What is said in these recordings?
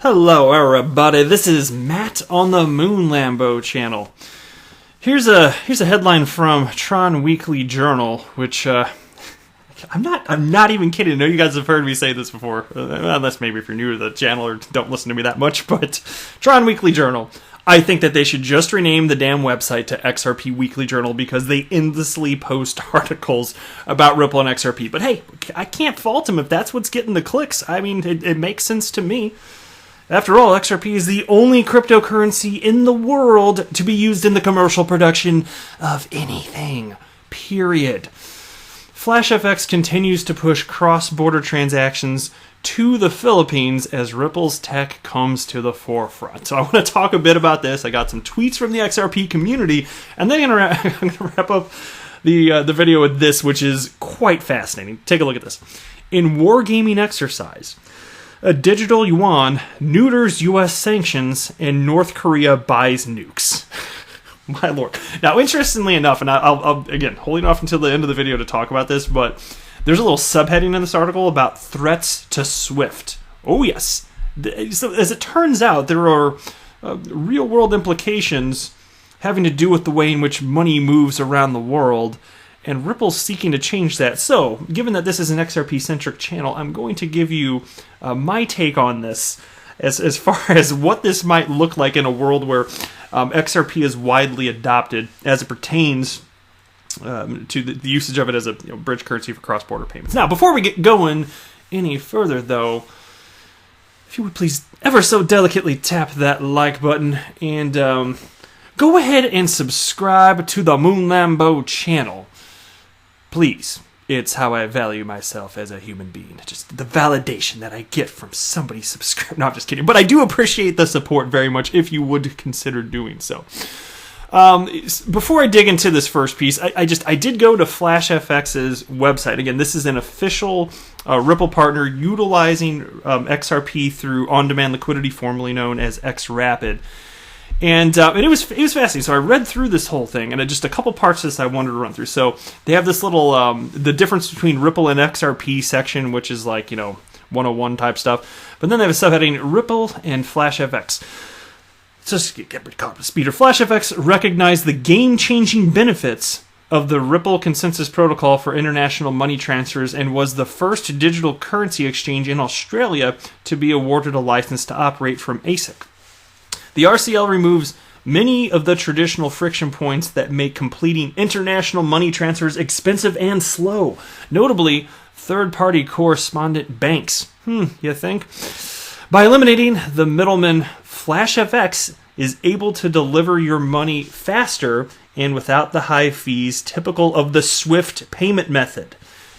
Hello everybody, this is Matt on the Moon Lambo channel. Here's a headline from Tron Weekly Journal, which I'm not even kidding. I know you guys have heard me say this before, unless maybe if you're new to the channel or don't listen to me that much, but Tron Weekly Journal. I think that they should just rename the damn website to XRP Weekly Journal because they endlessly post articles about Ripple and XRP. But hey, I can't fault them if that's what's getting the clicks. I mean, it makes sense to me. After all, XRP is the only cryptocurrency in the world to be used in the commercial production of anything, period. Flash FX continues to push cross-border transactions to the Philippines as Ripple's tech comes to the forefront. So I want to talk a bit about this. I got some tweets from the XRP community, and then I'm going to wrap up the video with this, which is quite fascinating. Take a look at this. In wargaming exercise, a digital yuan neuters U.S. sanctions, and North Korea buys nukes. My lord. Now, interestingly enough, and I'll again, holding off until the end of the video to talk about this, but there's a little subheading in this article about threats to SWIFT. Oh, yes. So, as it turns out, there are real-world implications having to do with the way in which money moves around the world, and Ripple's seeking to change that. So, given that this is an XRP-centric channel, I'm going to give you my take on this as far as what this might look like in a world where XRP is widely adopted as it pertains to the usage of it as a bridge currency for cross-border payments. Now, before we get going any further, though, if you would please ever so delicately tap that like button and go ahead and subscribe to the Moon Lambo channel. Please. It's how I value myself as a human being. Just the validation that I get from somebody subscribing. No, I'm just kidding. But I do appreciate the support very much if you would consider doing so. Before I dig into this first piece, I did go to Flash FX's website. Again, this is an official Ripple partner utilizing XRP through on-demand liquidity, formerly known as XRapid. And it was fascinating. So I read through this whole thing, and just a couple parts of this I wanted to run through. So they have this little the difference between Ripple and XRP section, which is like 101 type stuff. But then they have a subheading Ripple and Flash FX. So just get pretty caught up to speed. Flash FX recognized the game-changing benefits of the Ripple Consensus Protocol for international money transfers and was the first digital currency exchange in Australia to be awarded a license to operate from ASIC. The RCL removes many of the traditional friction points that make completing international money transfers expensive and slow, notably third-party correspondent banks. You think? By eliminating the middleman, Flash FX is able to deliver your money faster and without the high fees typical of the SWIFT payment method.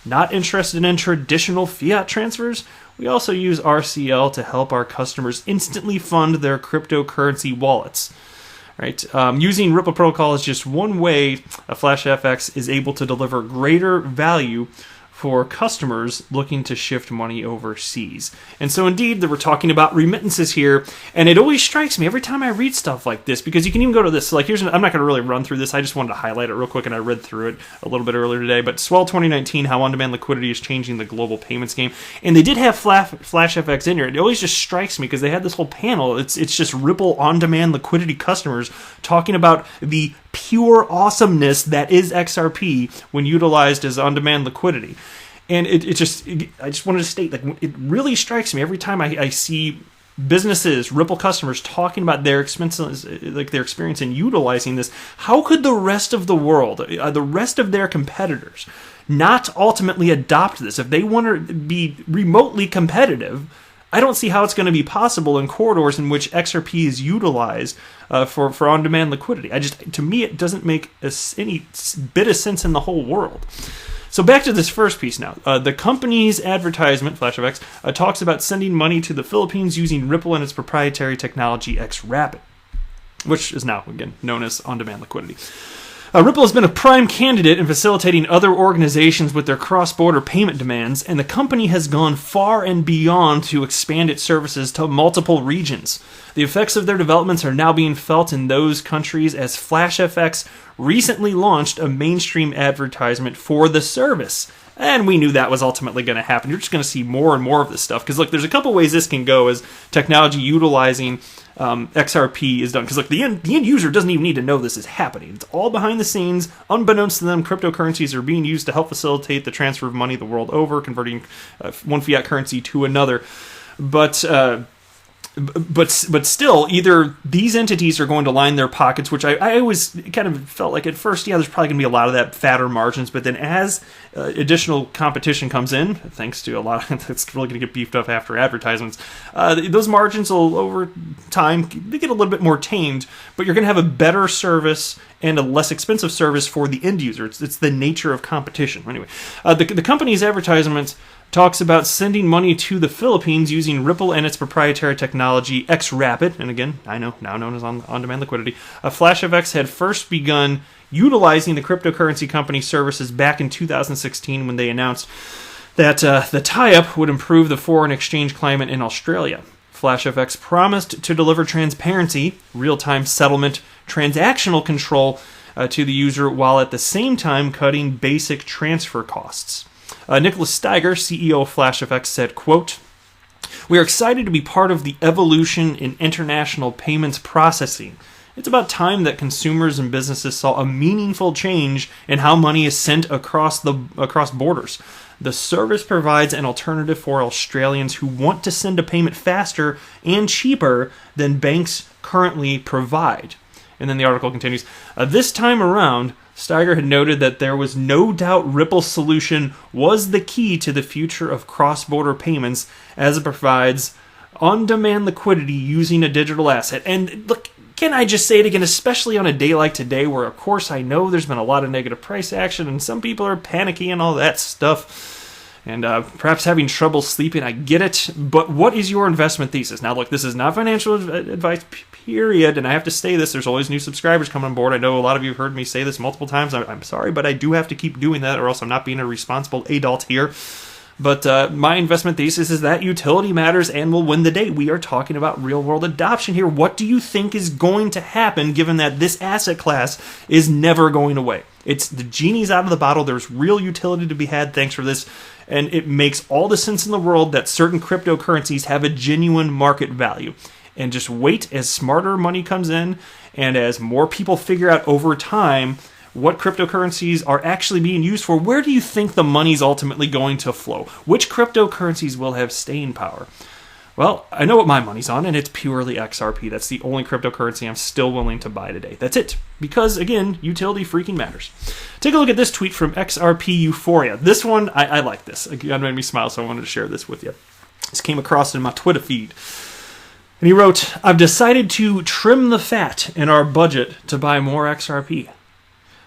Not interested in traditional fiat transfers? We also use RCL to help our customers instantly fund their cryptocurrency wallets. Right? Using Ripple Protocol is just one way a Flash FX is able to deliver greater value for customers looking to shift money overseas. And so indeed, we're talking about remittances here, and it always strikes me every time I read stuff like this, because you can even go to this. So like I'm not going to really run through this. I just wanted to highlight it real quick, and I read through it a little bit earlier today. But Swell 2019, how on-demand liquidity is changing the global payments game. And they did have Flash FX in here. It always just strikes me because they had this whole panel. It's just Ripple on-demand liquidity customers talking about the pure awesomeness that is XRP when utilized as on-demand liquidity. And I just wanted to state, like, it really strikes me every time I see businesses, Ripple customers, talking about their expenses, like their experience in utilizing this. How could the rest of the world, the rest of their competitors, not ultimately adopt this? If they want to be remotely competitive, I don't see how it's going to be possible in corridors in which XRP is utilized for on-demand liquidity. To me, it doesn't make any bit of sense in the whole world. So back to this first piece now. The company's advertisement, FlashFX, talks about sending money to the Philippines using Ripple and its proprietary technology XRapid, which is now, again, known as on-demand liquidity. Ripple has been a prime candidate in facilitating other organizations with their cross-border payment demands, and the company has gone far and beyond to expand its services to multiple regions. The effects of their developments are now being felt in those countries as FlashFX recently launched a mainstream advertisement for the service, And we knew that was ultimately going to happen. You're just going to see more and more of this stuff. Because, look, there's a couple ways this can go as technology utilizing XRP is done. Because, look, the end user doesn't even need to know this is happening. It's all behind the scenes. Unbeknownst to them, cryptocurrencies are being used to help facilitate the transfer of money the world over, converting one fiat currency to another. But still, either these entities are going to line their pockets, which I always kind of felt like at first, yeah, there's probably going to be a lot of that fatter margins, but then as additional competition comes in, thanks to a lot of that's really going to get beefed up after advertisements, those margins will, over time, they get a little bit more tamed, but you're going to have a better service and a less expensive service for the end user. It's the nature of competition. Anyway, the company's advertisements talks about sending money to the Philippines using Ripple and its proprietary technology XRapid, and again, I know, now known as on-demand liquidity. FlashFX had first begun utilizing the cryptocurrency company's services back in 2016 when they announced that the tie-up would improve the foreign exchange climate in Australia. FlashFX promised to deliver transparency, real-time settlement, transactional control to the user, while at the same time cutting basic transfer costs. Nicholas Steiger, CEO of FlashFX, said, quote, "We are excited to be part of the evolution in international payments processing. It's about time that consumers and businesses saw a meaningful change in how money is sent across borders. The service provides an alternative for Australians who want to send a payment faster and cheaper than banks currently provide." And then the article continues, "This time around, Steiger had noted that there was no doubt Ripple's solution was the key to the future of cross-border payments, as it provides on-demand liquidity using a digital asset." And look, can I just say it again, especially on a day like today where, of course, I know there's been a lot of negative price action and some people are panicking and all that stuff. And perhaps having trouble sleeping, I get it. But what is your investment thesis? Now, look, this is not financial advice, period. And I have to say this. There's always new subscribers coming on board. I know a lot of you have heard me say this multiple times. I'm sorry, but I do have to keep doing that or else I'm not being a responsible adult here. But my investment thesis is that utility matters and will win the day. We are talking about real-world adoption here. What do you think is going to happen given that this asset class is never going away? It's the genie's out of the bottle. There's real utility to be had thanks for this. And it makes all the sense in the world that certain cryptocurrencies have a genuine market value. And just wait as smarter money comes in and as more people figure out over time what cryptocurrencies are actually being used for. Where do you think the money's ultimately going to flow? Which cryptocurrencies will have staying power? Well, I know what my money's on, and it's purely XRP. That's the only cryptocurrency I'm still willing to buy today. That's it. Because, again, utility freaking matters. Take a look at this tweet from XRP Euphoria. This one, I like this. Again, it made me smile, so I wanted to share this with you. This came across in my Twitter feed. And he wrote, "I've decided to trim the fat in our budget to buy more XRP.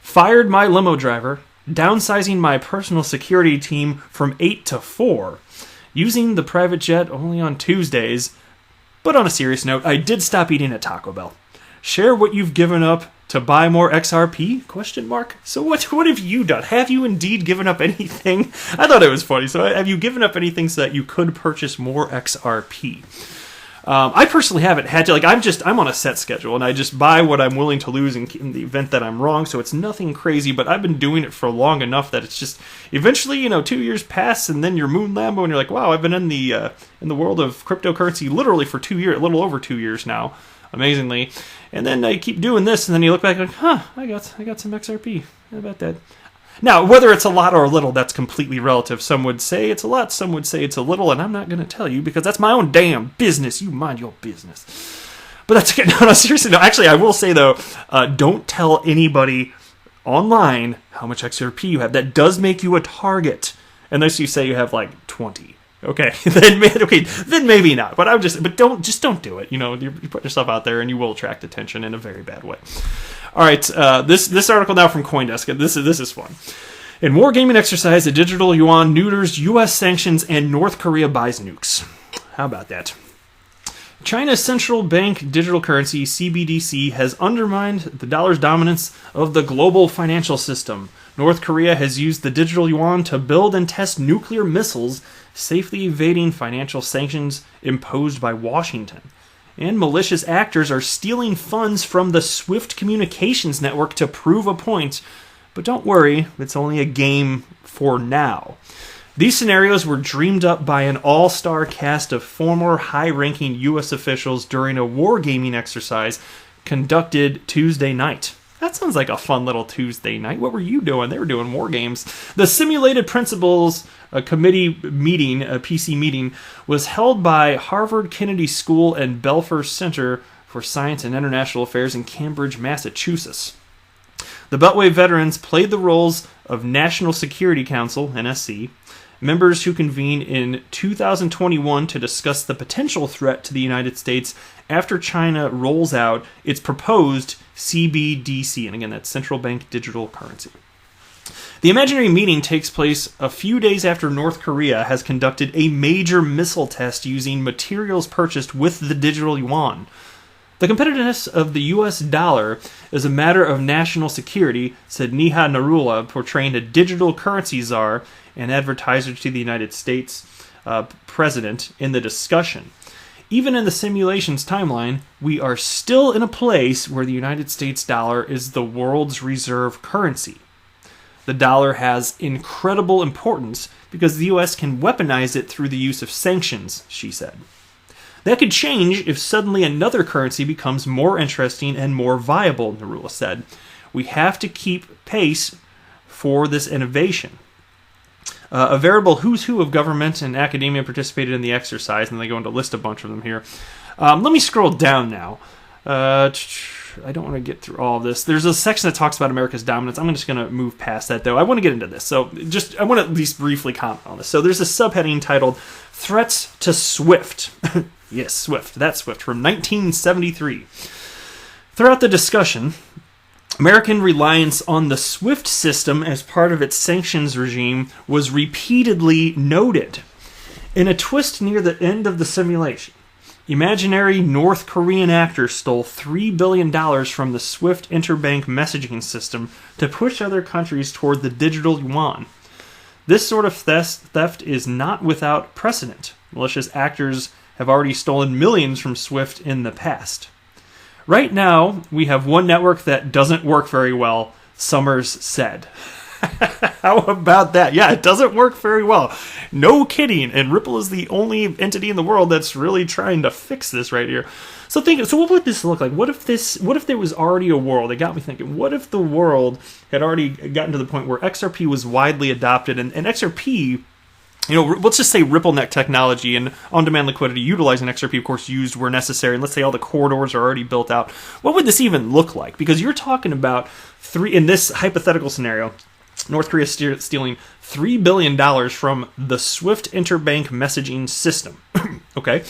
Fired my limo driver, downsizing my personal security team from 8 to 4. Using the private jet only on Tuesdays. But on a serious note, I did stop eating at Taco Bell. Share what you've given up to buy more XRP? Question mark. So what have you done? Have you indeed given up anything?" I thought it was funny. So have you given up anything so that you could purchase more XRP? I personally haven't had to. Like, I'm on a set schedule, and I just buy what I'm willing to lose in the event that I'm wrong. So it's nothing crazy, but I've been doing it for long enough that it's just eventually, 2 years pass, and then you're Moon Lambo, and you're like, wow, I've been in the world of cryptocurrency literally for 2 years, a little over 2 years now, amazingly. And then I keep doing this, and then you look back like, I got some XRP. How about that? Now, whether it's a lot or a little, that's completely relative. Some would say it's a lot, some would say it's a little, and I'm not going to tell you because that's my own damn business. You mind your business. But that's okay. No, seriously. No, actually, I will say, though, don't tell anybody online how much XRP you have. That does make you a target, unless you say you have, 20. Okay, then maybe not. But don't do it. You put yourself out there, and you will attract attention in a very bad way. All right, this article now from CoinDesk. This is fun. In wargaming exercise, the digital yuan neuters U.S. sanctions and North Korea buys nukes. How about that? China's central bank digital currency, CBDC, has undermined the dollar's dominance of the global financial system. North Korea has used the digital yuan to build and test nuclear missiles, safely evading financial sanctions imposed by Washington. And malicious actors are stealing funds from the SWIFT communications network to prove a point But don't worry, it's only a game for now. These scenarios were dreamed up by an all-star cast of former high-ranking U.S. officials during a wargaming exercise conducted Tuesday night. That sounds like a fun little Tuesday night. What were you doing? They were doing war games. The Simulated Principles Committee meeting, a PC meeting, was held by Harvard Kennedy School and Belfer Center for Science and International Affairs in Cambridge, Massachusetts. The Beltway veterans played the roles of National Security Council, NSC, members who convened in 2021 to discuss the potential threat to the United States after China rolls out its proposed CBDC, and again, that's central bank digital currency. The imaginary meeting takes place a few days after North Korea has conducted a major missile test using materials purchased with the digital yuan. The competitiveness of the U.S. dollar is a matter of national security, said Neha Narula, portraying a digital currency czar and advertiser to the United States president in the discussion. Even in the simulation's timeline, we are still in a place where the United States dollar is the world's reserve currency. The dollar has incredible importance because the U.S. can weaponize it through the use of sanctions, she said. That could change if suddenly another currency becomes more interesting and more viable, Narula said. We have to keep pace for this innovation. A veritable who's who of government and academia participated in the exercise, and they go into list a bunch of them here. Let me scroll down now. I don't want to get through all of this. There's a section that talks about America's dominance. I'm just going to move past that, though. I want to get into this. So I want to at least briefly comment on this. So there's a subheading titled Threats to SWIFT. Yes, SWIFT. That's SWIFT from 1973. Throughout the discussion, American reliance on the SWIFT system as part of its sanctions regime was repeatedly noted. In a twist near the end of the simulation, imaginary North Korean actors stole $3 billion from the SWIFT interbank messaging system to push other countries toward the digital yuan. This sort of theft is not without precedent. Malicious actors have already stolen millions from SWIFT in the past. Right now, we have one network that doesn't work very well, Summers said. How about that? Yeah, it doesn't work very well. No kidding. And Ripple is the only entity in the world that's really trying to fix this right here. So what would this look like? What if there was already a world? It got me thinking, what if the world had already gotten to the point where XRP was widely adopted and XRP, let's just say RippleNet technology and on-demand liquidity utilizing XRP, of course, used where necessary, and let's say all the corridors are already built out. What would this even look like? Because you're talking about in this hypothetical scenario, North Korea stealing $3 billion from the SWIFT interbank messaging system. Okay?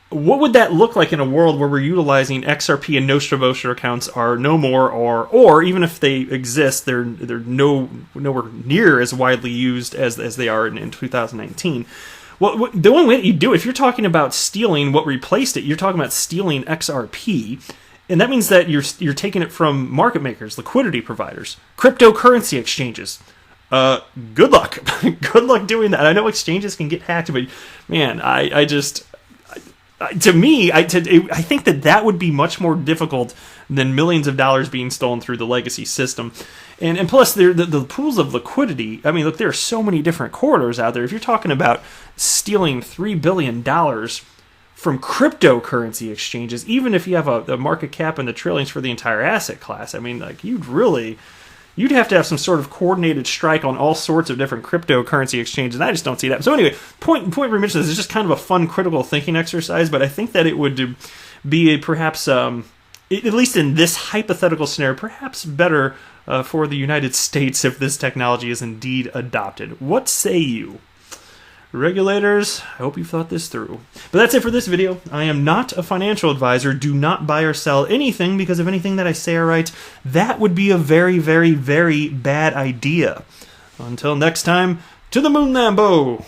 What would that look like in a world where we're utilizing XRP and Nostra accounts are no more, or even if they exist, they're nowhere near as widely used as they are in 2019? Well, the only way that you do it, if you're talking about stealing what replaced it, you're talking about stealing XRP, and that means that you're taking it from market makers, liquidity providers, cryptocurrency exchanges. Good luck. Good luck doing that. I know exchanges can get hacked, but man, I think that would be much more difficult than millions of dollars being stolen through the legacy system. And plus, the pools of liquidity, I mean, look, there are so many different corridors out there. If you're talking about stealing $3 billion from cryptocurrency exchanges, even if you have a market cap in the trillions for the entire asset class, I mean, like, you'd have to have some sort of coordinated strike on all sorts of different cryptocurrency exchanges, and I just don't see that. So anyway, point we mentioned this is just kind of a fun critical thinking exercise, but I think that it would be perhaps, at least in this hypothetical scenario, perhaps better for the United States if this technology is indeed adopted. What say you? Regulators, I hope you've thought this through. But that's it for this video. I am not a financial advisor. Do not buy or sell anything, because if anything that I say or write, that would be a very, very, very bad idea. Until next time, to the moon, Lambo!